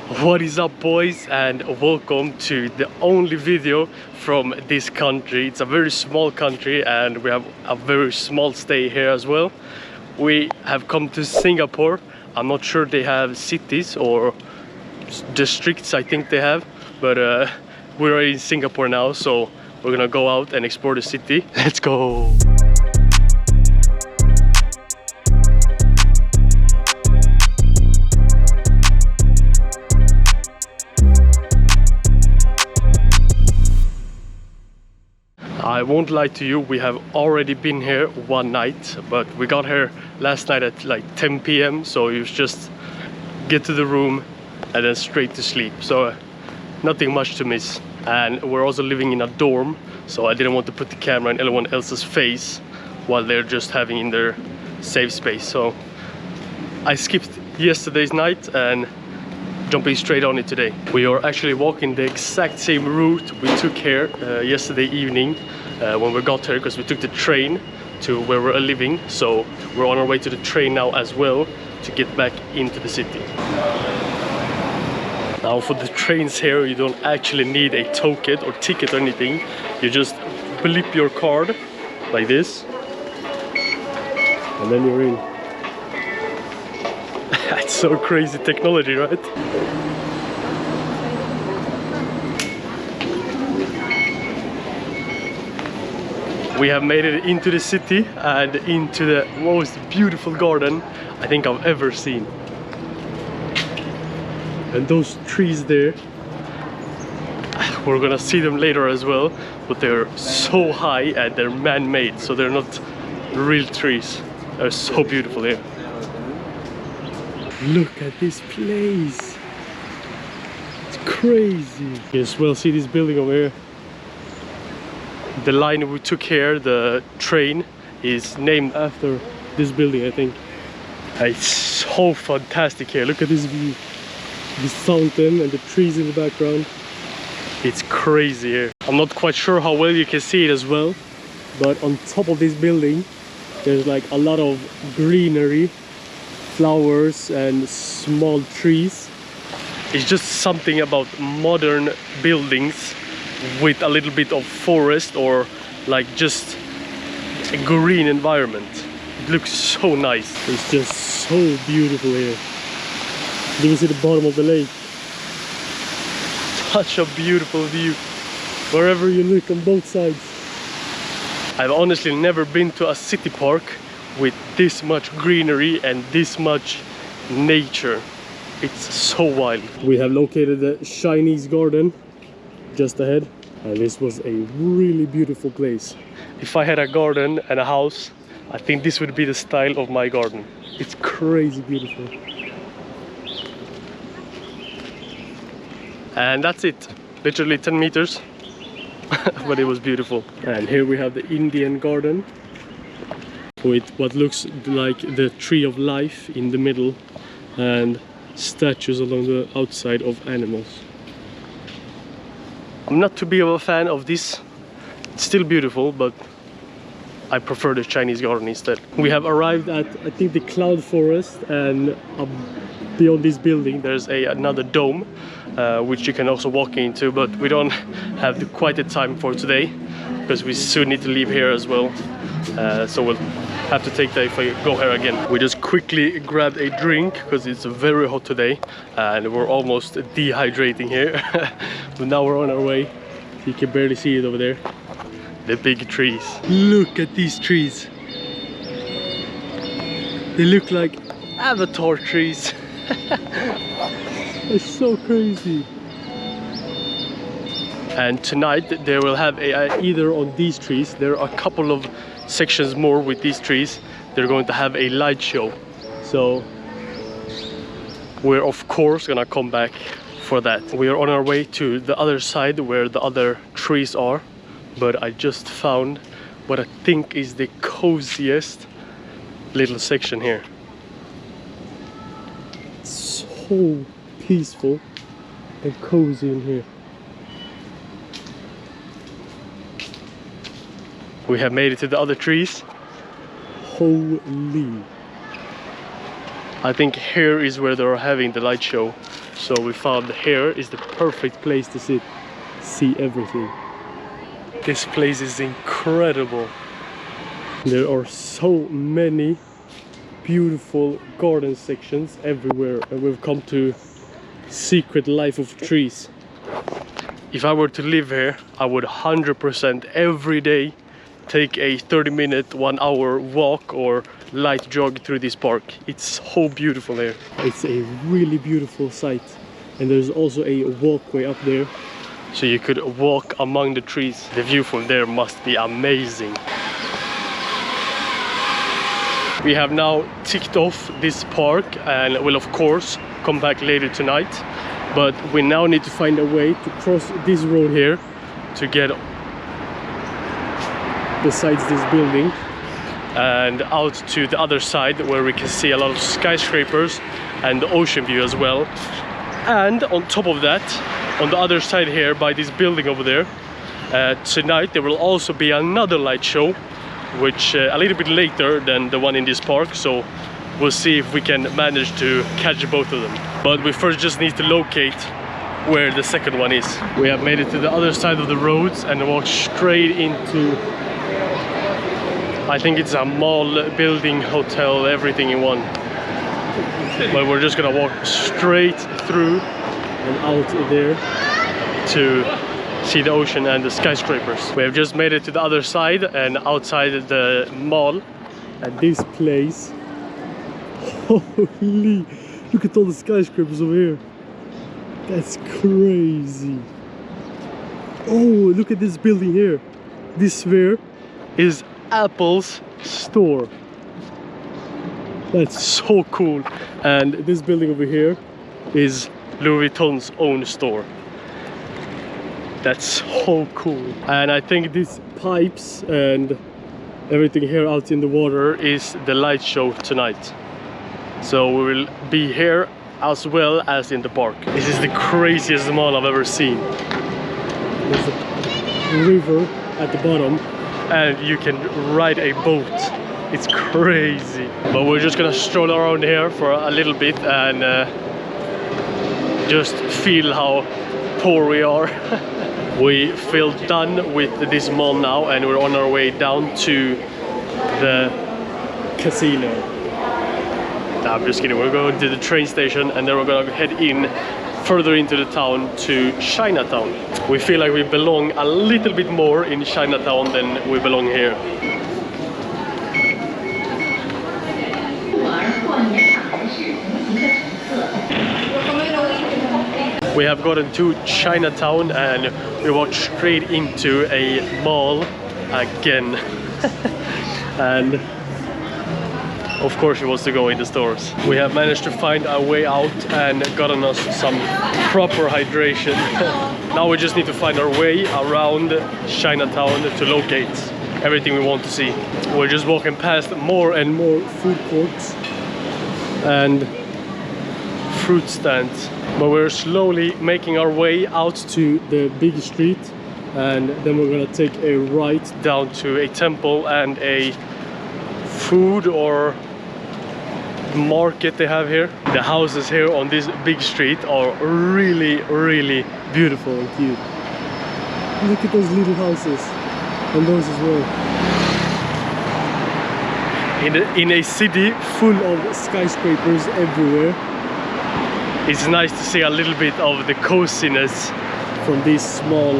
What is up, boys, and welcome to the only video from this country. It's a very small country and we have a very small stay here as well. We have come to Singapore. I'm not sure they have cities or districts, I think they have, but we're in Singapore now, so we're gonna go out and explore the city. Let's go! I won't lie to you, we have already been here one night, but we got here last night at like 10 p.m. so it was just get to the room and then straight to sleep. So nothing much to miss. And we're also living in a dorm, so I didn't want to put the camera in anyone else's face while they're just having in their safe space. So I skipped yesterday's night and jumping straight on it today. We are actually walking the exact same route we took here yesterday evening when we got here, because we took the train to where we're living. So we're on our way to the train now as well to get back into the city. Now for the trains here, you don't actually need a token or ticket or anything. You just blip your card like this and then you're in. That's so crazy technology, right? We have made it into the city and into the most beautiful garden I think I've ever seen. And those trees there, we're gonna see them later as well, but they're so high and they're man-made, so they're not real trees. They're so beautiful here. Look at this place. It's crazy. You can as well see this building over here. The line we took here, the train, is named after this building, I think. It's so fantastic here. Look at this view. This fountain and the trees in the background. It's crazy here. I'm not quite sure how well you can see it as well, but on top of this building there's like a lot of greenery, flowers and small trees. It's just something about modern buildings with a little bit of forest or like just a green environment. It looks so nice. It's just so beautiful here. You can see the bottom of the lake. Such a beautiful view wherever you look on both sides. I've honestly never been to a city park with this much greenery and this much nature. It's so wild. We have located the Chinese garden just ahead, and this was a really beautiful place. If I had a garden and a house, I think this would be the style of my garden. It's crazy beautiful. And that's it, literally 10 meters, but it was beautiful. And here we have the Indian garden with what looks like the tree of life in the middle and statues along the outside of animals. I'm not too big of a fan of this. It's still beautiful, but I prefer the Chinese garden instead. We have arrived at, I think, the cloud forest, and beyond this building there's another dome which you can also walk into, but we don't have quite the time for today because we soon need to leave here as well, so we'll have to take that if I go here again. We just quickly grabbed a drink because it's very hot today and we're almost dehydrating here. But now we're on our way. You can barely see it over there, the big trees. Look at these trees. They look like avatar trees. It's so crazy. And tonight they will have either on these trees, there are a couple of sections more with these trees, they're going to have a light show. So we're of course gonna come back for that. We are on our way to the other side where the other trees are, but I just found what I think is the coziest little section here. So peaceful and cozy in here. We have made it to the other trees. Holy! I think here is where they're having the light show. So we found here is the perfect place to see everything. This place is incredible. There are so many beautiful garden sections everywhere, and we've come to secret life of trees. If I were to live here, I would 100% every day take a 30-minute, 1-hour walk or light jog through this park. It's so beautiful here. It's a really beautiful sight, and there's also a walkway up there, so you could walk among the trees. The view from there must be amazing. We have now ticked off this park and will of course come back later tonight, but we now need to find a way to cross this road here to get besides this building and out to the other side where we can see a lot of skyscrapers and the ocean view as well. And on top of that, on the other side here by this building over there, tonight there will also be another light show, which a little bit later than the one in this park, so we'll see if we can manage to catch both of them. But we first just need to locate where the second one is. We have made it to the other side of the roads and walked straight into, I think it's a mall, building, hotel, everything in one. But we're just gonna walk straight through and out there to see the ocean and the skyscrapers. We have just made it to the other side and outside the mall. And this place, holy, look at all the skyscrapers over here. That's crazy. Oh, look at this building here. This sphere is Apple's store. That's so cool. And this building over here is Louis Vuitton's own store. That's so cool. And I think these pipes and everything here out in the water is the light show tonight. So we will be here as well as in the park. This is the craziest mall I've ever seen. There's a river at the bottom and you can ride a boat. It's crazy. But we're just gonna stroll around here for a little bit and just feel how poor we are. We feel done with this mall now and we're on our way down to the casino. No, I'm just kidding. We're going to the train station and then we're gonna head in further into the town to Chinatown. We feel like we belong a little bit more in Chinatown than we belong here. We have gotten to Chinatown and we walked straight into a mall again. And of course, she wants to go in the stores. We have managed to find our way out and gotten us some proper hydration. Now we just need to find our way around Chinatown to locate everything we want to see. We're just walking past more and more food courts and fruit stands. But we're slowly making our way out to the big street and then we're gonna take a right down to a temple and a food or market they have here. The houses here on this big street are really, really beautiful and cute. Look at those little houses and those as well. In a city full of skyscrapers everywhere, it's nice to see a little bit of the coziness from these small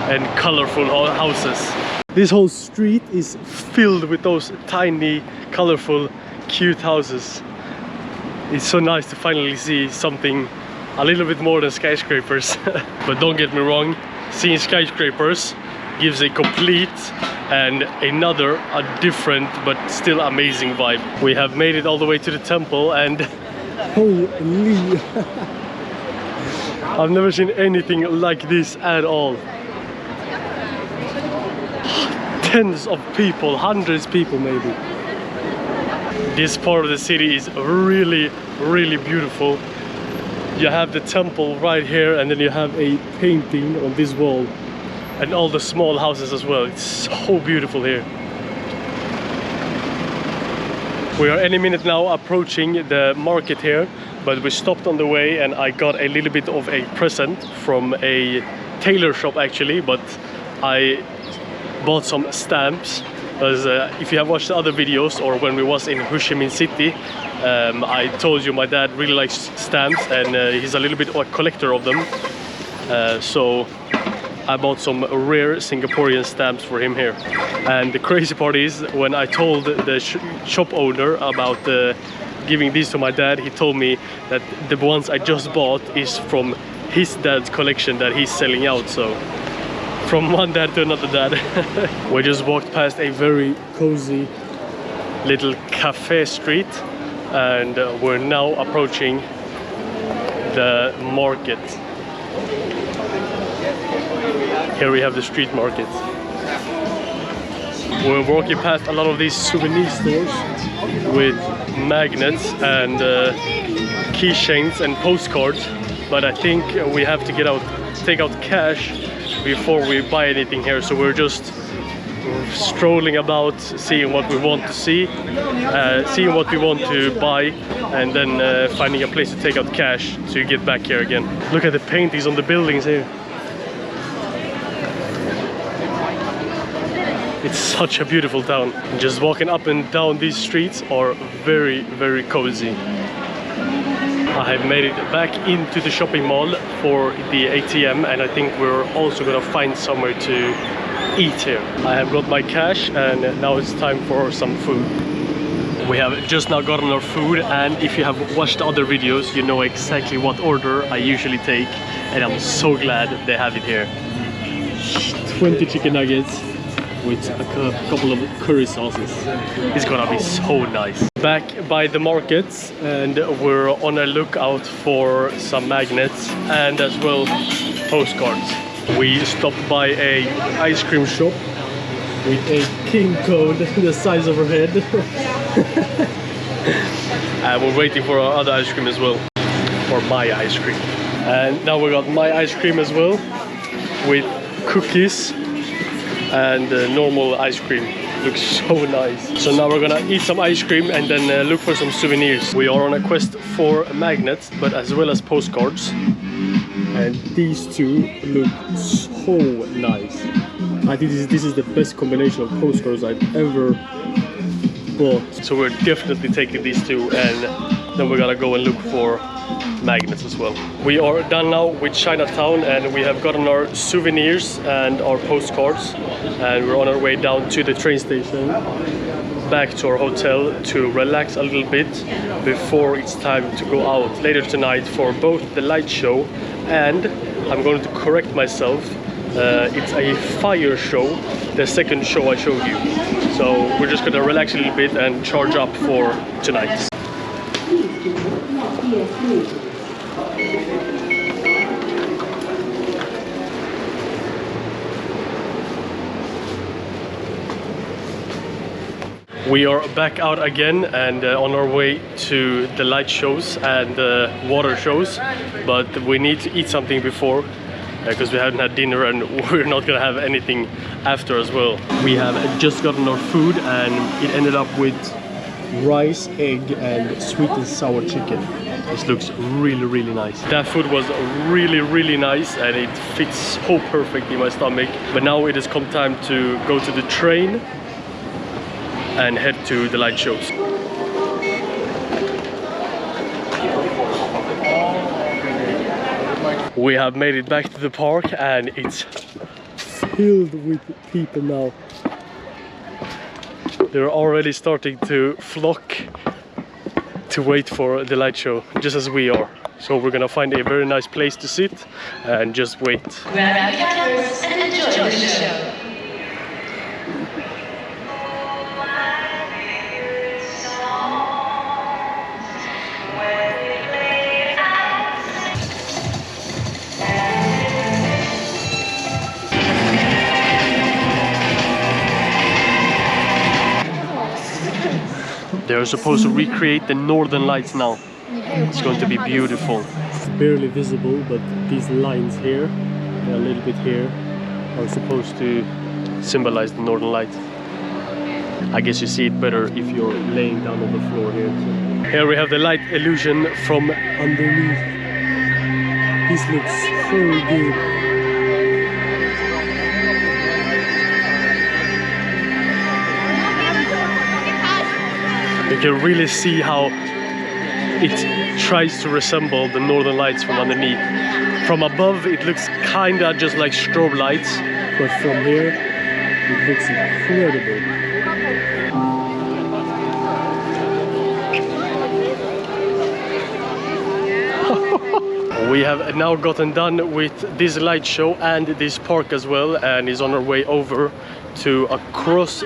and colorful houses. This whole street is filled with those tiny, colorful, cute houses. It's so nice to finally see something a little bit more than skyscrapers. But don't get me wrong, seeing skyscrapers gives a complete and a different but still amazing vibe. We have made it all the way to the temple and holy! I've never seen anything like this at all. Tens of people, hundreds of people maybe. This part of the city is really, really beautiful. You have the temple right here and then you have a painting on this wall and all the small houses as well. It's so beautiful here. We are any minute now approaching the market here, but we stopped on the way and I got a little bit of a present from a tailor shop actually, but I bought some stamps. Because if you have watched the other videos or when we was in Ho Chi Minh City, I told you my dad really likes stamps and he's a little bit of a collector of them. So I bought some rare Singaporean stamps for him here. And the crazy part is, when I told the shop owner about giving these to my dad, he told me that the ones I just bought is from his dad's collection that he's selling out. So from one dad to another dad. We just walked past a very cozy little cafe street and we're now approaching the market. Here we have the street market. We're walking past a lot of these souvenir stores with magnets and keychains and postcards, but I think we have to take out cash before we buy anything here. So we're just strolling about, seeing what we want to see, seeing what we want to buy, and then finding a place to take out cash to get back here again. Look at the paintings on the buildings here. It's such a beautiful town. Just walking up and down these streets are very, very cozy. I have made it back into the shopping mall for the ATM, and I think we're also gonna find somewhere to eat here. I have got my cash and now it's time for some food. We have just now gotten our food, and if you have watched other videos, you know exactly what order I usually take, and I'm so glad they have it here. 20 chicken nuggets with a couple of curry sauces. It's gonna be so nice. Back by the markets, and we're on a lookout for some magnets and as well postcards. We stopped by a ice cream shop with a king cone the size of her head. And we're waiting for our other ice cream as well, for my ice cream. And now we got my ice cream as well, with cookies and normal ice cream. Looks so nice. So now we're gonna eat some ice cream and then look for some souvenirs. We are on a quest for magnets, but as well as postcards. And these two look so nice. I think this is the best combination of postcards I've ever bought. So we're definitely taking these two, and then we're gonna go and look for magnets as well. We are done now with Chinatown, and we have gotten our souvenirs and our postcards, and we're on our way down to the train station, back to our hotel to relax a little bit before it's time to go out later tonight for both the light show and, I'm going to correct myself, it's a fire show, the second show I showed you. So we're just gonna relax a little bit and charge up for tonight. We are back out again and on our way to the light shows and water shows, but we need to eat something before because we haven't had dinner and we're not gonna have anything after as well. We have just gotten our food and it ended up with rice, egg and sweet and sour chicken. This looks really, really nice. That food was really, really nice and it fits so perfect in my stomach. But now it has come time to go to the train and head to the light shows. We have made it back to the park and it's filled with people now. They're already starting to flock to wait for the light show, just as we are. So we're gonna find a very nice place to sit and just wait. Grab your cameras and enjoy the show. They're supposed to recreate the northern lights now. It's going to be beautiful. It's barely visible, but these lines here, a little bit here, are supposed to symbolize the northern lights. I guess you see it better if you're laying down on the floor here. Here we have the light illusion from underneath. This looks so good. You can really see how it tries to resemble the northern lights from underneath. From above it looks kinda just like strobe lights, but from here it looks incredible. We have now gotten done with this light show and this park as well, and is on our way over to across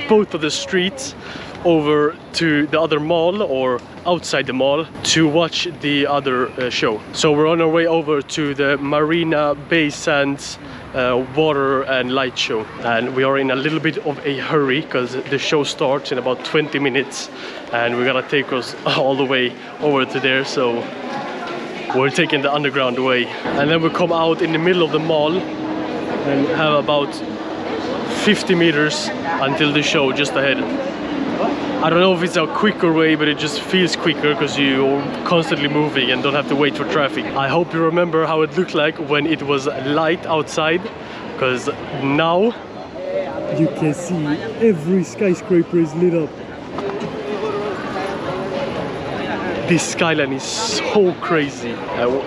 both of the streets over to the other mall, or outside the mall, to watch the other show. So we're on our way over to the Marina Bay Sands water and light show, and we are in a little bit of a hurry because the show starts in about 20 minutes and we're gonna take us all the way over to there, so we're taking the underground way. And then we come out in the middle of the mall and have about 50 meters until the show just ahead. I don't know if it's a quicker way, but it just feels quicker because you're constantly moving and don't have to wait for traffic. I hope you remember how it looked like when it was light outside, because now you can see every skyscraper is lit up. This skyline is so crazy.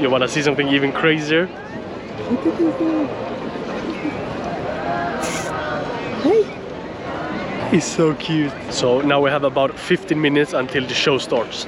You wanna see something even crazier? Look at this guy. Hey. He's so cute. So now we have about 15 minutes until the show starts.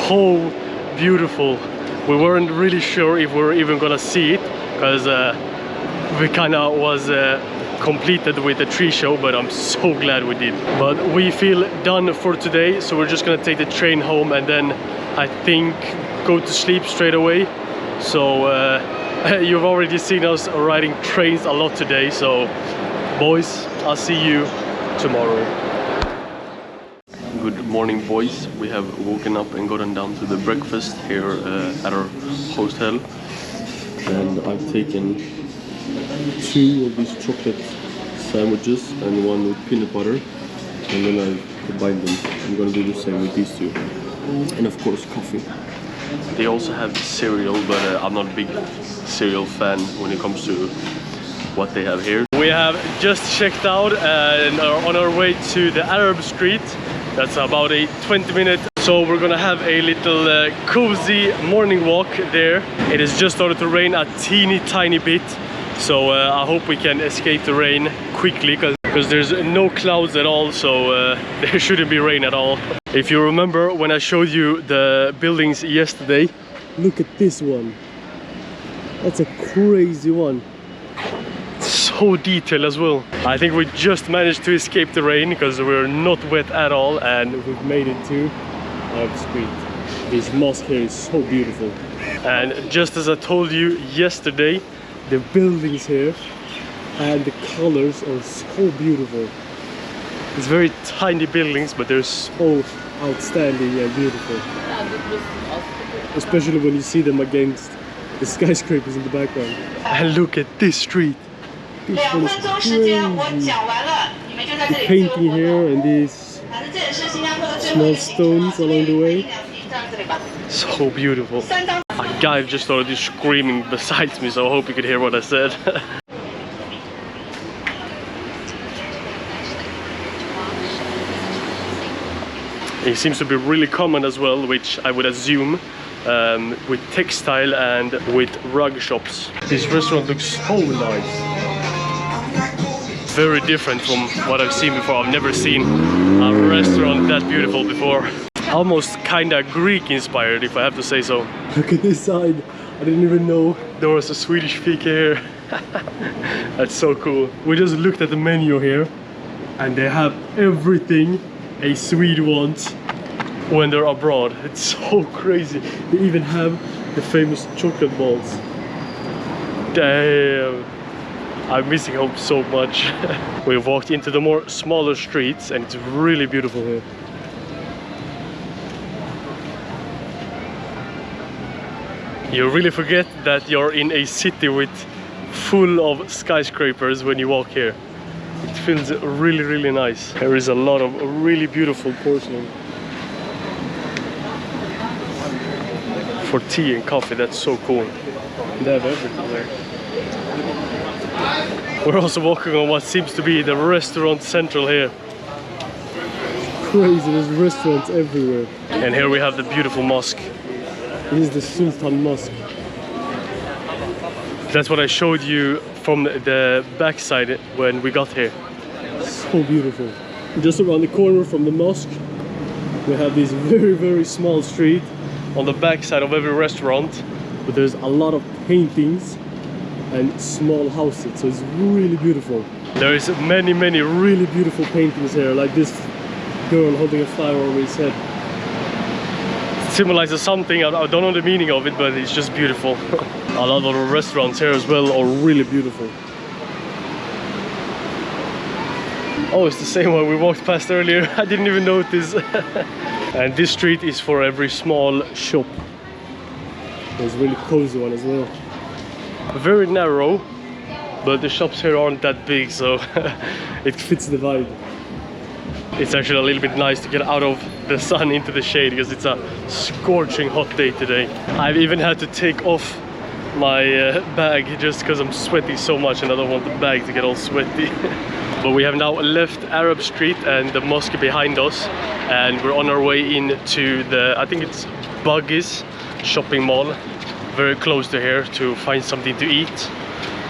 So beautiful. We weren't really sure if we were even gonna see it, because we kind of was completed with the tree show, but I'm so glad we did. But we feel done for today, so we're just gonna take the train home and then I think go to sleep straight away. So you've already seen us riding trains a lot today, so boys, I'll see you tomorrow. Good morning, boys. We have woken up and gotten down to the breakfast here at our hostel, and I've taken 2 of these chocolate sandwiches and 1 with peanut butter, and then I combine them. I'm gonna do the same with these 2, and of course coffee. They also have cereal, but I'm not a big cereal fan when it comes to what they have here. We have just checked out and are on our way to the Arab Street. That's about a 20-minute. So we're gonna have a little cozy morning walk there. It has just started to rain a teeny tiny bit, so I hope we can escape the rain quickly, because there's no clouds at all, so there shouldn't be rain at all. If you remember when I showed you the buildings yesterday, look at this one. That's a crazy one. So detailed as well. I think we just managed to escape the rain because we're not wet at all, and we've made it to Arab Street. This mosque here is so beautiful. And just as I told you yesterday, the buildings here and the colors are so beautiful. It's very tiny buildings, but they're so outstanding and beautiful. Especially when you see them against the skyscrapers in the background. And look at this street. This one is crazy. The painting here and these small stones along the way. So beautiful. A guy just started screaming beside me, so I hope you could hear what I said. It seems to be really common as well, which I would assume with textile and with rug shops. This restaurant looks so nice. Very different from what I've seen before. I've never seen a restaurant that beautiful before. Almost kinda Greek inspired, if I have to say so. Look at this side. I didn't even know there was a Swedish fika here. That's so cool. We just looked at the menu here and they have everything a Swede wants when they're abroad. It's so crazy. They even have the famous chocolate balls. Damn, I'm missing home so much. We've walked into the more smaller streets and it's really beautiful here. You really forget that you're in a city with full of skyscrapers when you walk here. It feels really, really nice. There is a lot of really beautiful porcelain. For tea and coffee, that's so cool. They have everything there. We're also walking on what seems to be the restaurant central here. Crazy, there's restaurants everywhere. And here we have the beautiful mosque. This is the Sultan Mosque. That's what I showed you from the backside when we got here. So beautiful. Just around the corner from the mosque, we have this very, very small street on the backside of every restaurant. But there's a lot of paintings and small houses, so it's really beautiful. There is many, many really beautiful paintings here, like this girl holding a flower over his head. Symbolizes something, I don't know the meaning of it, but it's just beautiful. A lot of the restaurants here as well are really beautiful. Oh, it's the same one we walked past earlier. I didn't even notice. And this street is for every small shop. There's a really cozy one as well. Very narrow, but the shops here aren't that big, so it fits the vibe. It's actually a little bit nice to get out of the sun into the shade because it's a scorching hot day today. I've even had to take off my bag just because I'm sweating so much and I don't want the bag to get all sweaty. But we have now left Arab Street and the mosque behind us, and we're on our way into the, I think it's Buggies shopping mall, very close to here, to find something to eat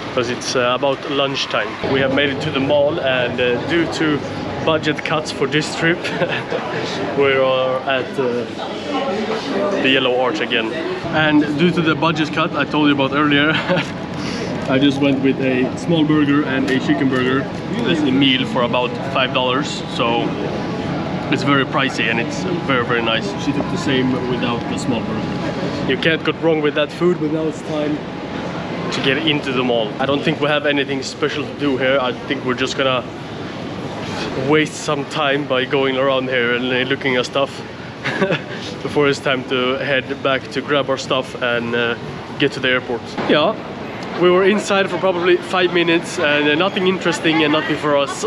because it's about lunchtime. We have made it to the mall, and due to budget cuts for this trip, we are at the Yellow Arch again. And due to the budget cut I told you about earlier, I just went with a small burger and a chicken burger as a meal for about $5, so it's very pricey and it's very, very nice. She took the same without the small burger. You can't go wrong with that food, but now it's time to get into the mall. I don't think we have anything special to do here. I think we're just gonna waste some time by going around here and looking at stuff before it's time to head back to grab our stuff and get to the airport. Yeah, we were inside for probably 5 minutes and nothing interesting and nothing for us.